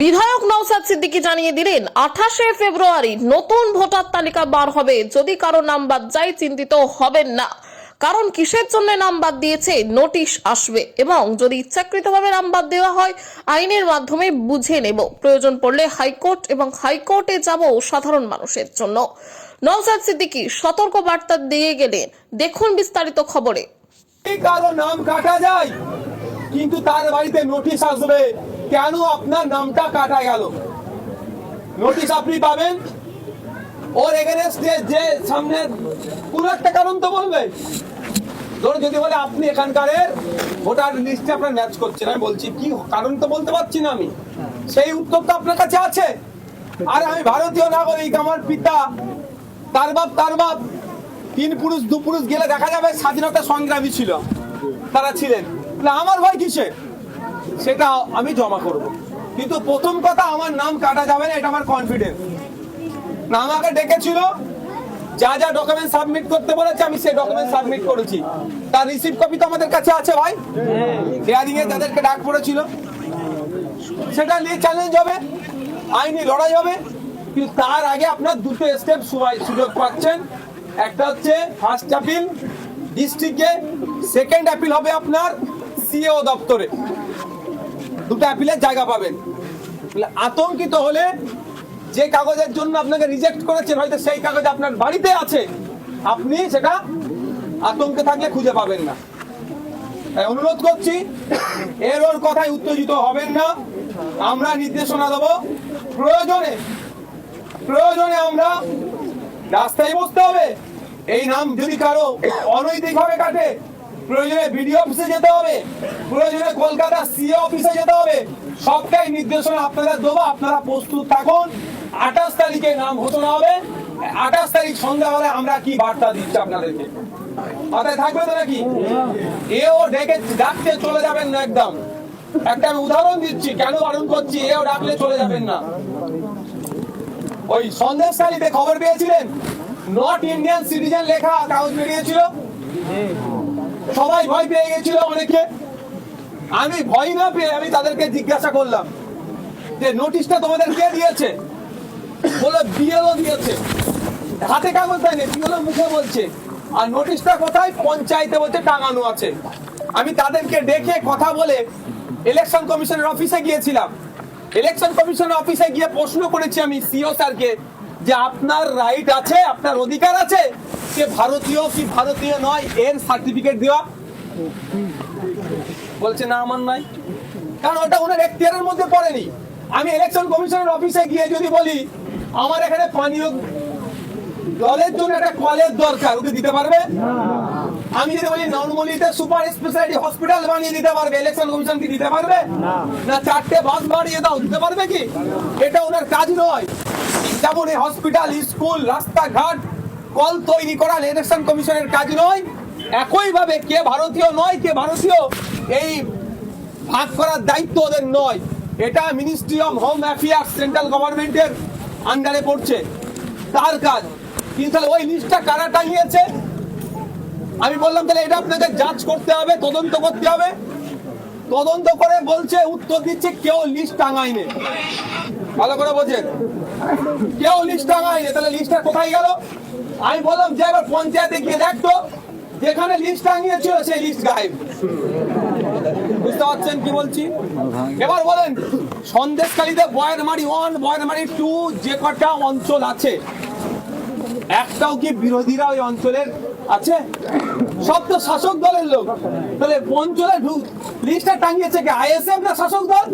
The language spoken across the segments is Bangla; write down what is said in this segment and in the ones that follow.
বিধায়ক নওশাদ সিদ্দিকী জানিয়ে দিলেন 28শে ফেব্রুয়ারি নতুন ভোটার তালিকা বার হবে। যদি কারো নাম বাদ যায় চিন্তিত হবেন না, কারণ কিসের জন্য নাম বাদ দিয়েছে নোটিশ আসবে এবং যদি ইচ্ছাকৃতভাবে নাম বাদ দেওয়া হয় আইনের মাধ্যমে বুঝে নেব, প্রয়োজন পড়লে হাইকোর্ট এবং হাইকোর্টে যাব সাধারণ মানুষের জন্য। নওশাদ সিদ্দিকী সতর্ক বার্তা দিয়ে গেলেন, দেখুন বিস্তারিত খবরে। কারো নাম কাটা যায় কিন্তু তার বাড়িতে নোটিশ আসবে কেন আপনার নামটা কাটা গেল। নোটিশ আপনি পাবেন, ওর এগেনস্টে যে সামনে কোন একটা কারণ তো বলবে। ধরুন যদি বলে আপনি এখানকারের ভোটার লিস্টে আপনার ম্যাচ করছেন, আমি বলছি কি কারণ তো বলতে পারছি না আমি, সেই উত্তর তো আপনার কাছে আছে। আর আমি ভারতীয় নাগরিক, আমার পিতা তার বাপ 3 পুরুষ 2 পুরুষ গেলে দেখা যাবে স্বাধীনতা সংগ্রামী ছিল, তারা ছিলেন, আমার ভয় কিসে, সেটা আমি জমা করব। কিন্তু প্রথম কথা আমার নাম কাটা যাবে না, এটা আমার কনফিডেন্স। না আমাকে ডেকেছিল, যা যা ডকুমেন্ট সাবমিট করতে বলেছে আমি সেই ডকুমেন্ট সাবমিট করেছি, তার রিসিভ কপি তো আমাদের কাছে আছে ভাই। হিয়ারিং এ যাদেরকে ডাক পড়েছিল সেটা নিয়ে চ্যালেঞ্জ হবে, আইনি লড়াই হবে। কিন্তু তার আগে আপনার দুটো স্টেপ সুযোগ পাচ্ছেন। একটা হচ্ছে ফার্স্ট অ্যাপিল ডিস্ট্রিক্টে, সেকেন্ড অ্যাপিল হবে আপনার সিও দপ্তরে। দুটো অ্যাপিলের জায়গা পাবেন। আতঙ্কিত হলে যে কাগজের জন্য আপনাকে রিজেক্ট করেছেন হয়তো সেই কাগজ আপনার বাড়িতে আছে, আপনি সেটা আতঙ্কে থাকলে খুঁজে পাবেন না। অনুরোধ করছি এর ওর কথায় উত্তেজিত হবেন না। আমরা নির্দেশনা দেবো, প্রয়োজনে আমরা রাস্তায় বসতে হবে। এই নাম যদি কারো অনৈতিক ভাবে কাটে প্রয়োজনে বিডিও অফিসে যেতে হবে, প্রয়োজনে কলকাতা সিএ অফিসে যেতে হবে। সবটাই নির্দেশনা আপনাদের দেবো, আপনারা প্রস্তুত থাকুন। 28 তারিখে নাম ঘোষণা হবে। 28 তারিখ সন্ধ্যাবেলা আমরা কি বার্তা দিচ্ছি আপনাদেরকে মাথায় থাকবে তো নাকি? এও ডাকতে চলে যাবেন না একদম। একটা আমি উদাহরণ দিচ্ছি কেন বারণ করছি, এও ডাকলে চলে যাবেন না। ওই সন্দেশখালীতে খবর পেয়েছিলেন নট ইন্ডিয়ান সিটিজেন লেখা কাগজ বেরিয়েছিল, সবাই ভয় পেয়ে গেছিল অনেকে। আমি ভয় না পেয়ে আমি তাদেরকে জিজ্ঞাসা করলাম যে নোটিশটা তোমাদের কে দিয়েছে? বলে বিএলও দিয়েছে, হাতে কাগজ দেয়নি, বিএলও মুখে বলছে। আর নোটিশটা কোথায়? পঞ্চায়েতে বলছে টাঙানো আছে। আমি তাদেরকে ডেকে কথা বলে ইলেকশন কমিশনের অফিসে গিয়েছিলাম। ইলেকশন কমিশনের অফিসে গিয়ে প্রশ্ন করেছি আমি সিও স্যারকে যে আপনার রাইট আছে, আপনার অধিকার আছে যে ভারতীয় কি ভারতীয় নয় এর সার্টিফিকেট দেওয়া। বলছে না আমার নাই, কারণ ওটা ওনার এখতিয়ারের মধ্যে পড়েনি। আমি ইলেকশন কমিশনের অফিসে গিয়ে যদি বলি আমার এখানে পানীয় জলের জন্য একটা কলের দরকার, ওকে দিতে পারবে? আমি যদি বলি নরমালিতে সুপার স্পেশালিটি হসপিটাল বানিয়ে দিতে পারবে, ইলেকশন কমিশন কি দিতে পারবে? না 4টে বাস বাড়িয়ে দাও, দিতে পারবে কি? এটা ওনার কাজ নয়। যেমন এই হসপিটাল, স্কুল, রাস্তাঘাট, কল তৈরি করা ইলেকশন কমিশনের কাজ নয়, একইভাবে কে ভারতীয় নয় কে ভারতীয় এই ভাগ করার দায়িত্ব ওদের নয়। এটা ministry of home affairs central গভর্নমেন্টের আন্ডারে পড়ছে, তার কাজ। কিন্তু ওই লিস্টটা কারা টাঙিয়েছে? আমি বললাম তাহলে এটা আপনাকে যাচ করতে হবে, তদন্ত করতে হবে। তদন্ত করে বলছে, উত্তর দিচ্ছে কেউ লিস্ট টাঙায়নি। ভালো করে বোঝেন, কেউ লিস্ট টাঙায়নি। তাহলে লিস্টটা কোথায় গেল? আমি বললাম যে এবার পঞ্চায়েতে গিয়ে দেখতো, যেখানে লিস্ট টাঙিয়েছিল সেই লিস্ট গায়েব। বুঝতে পারছেন কি বলছি? এবার বলেন সন্দেশখালীতে বয়ারমারি 1, বয়ারমারি 2 যে কটা অঞ্চল আছে, একটাও কি বিরোধীরা ওই অঞ্চলের আছে? সব তো শাসক দলের লোক। তাহলে অঞ্চলে লিস্টটা টাঙিয়েছে কি আইএসএফ না শাসক দল?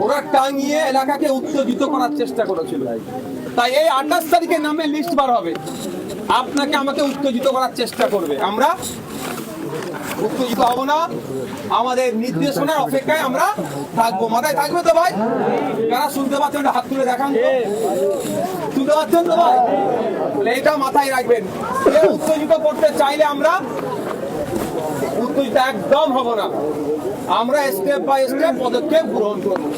ওরা টাঙিয়ে এলাকাকে উত্তেজিত করার চেষ্টা করেছিল। তাই এই 28 তারিখে নামে লিস্ট বার হবে, আপনাকে আমাকে উত্তেজিত করার চেষ্টা করবে। আমরা উত্তেজিত হব না, আমাদের নির্দেশনার অপেক্ষায় আমরা থাকবো। মাথায় থাকবে তো ভাই? যারা শুনতে পাচ্ছেন হাত তুলে দেখান তো, শুনতে পাচ্ছেন তো ভাই? এটা মাথায় রাখবেন, উত্তেজিত করতে চাইলে আমরা উত্তেজিত একদম হব না। আমরা স্টেপ বাই স্টেপ পদক্ষেপ গ্রহণ করবো।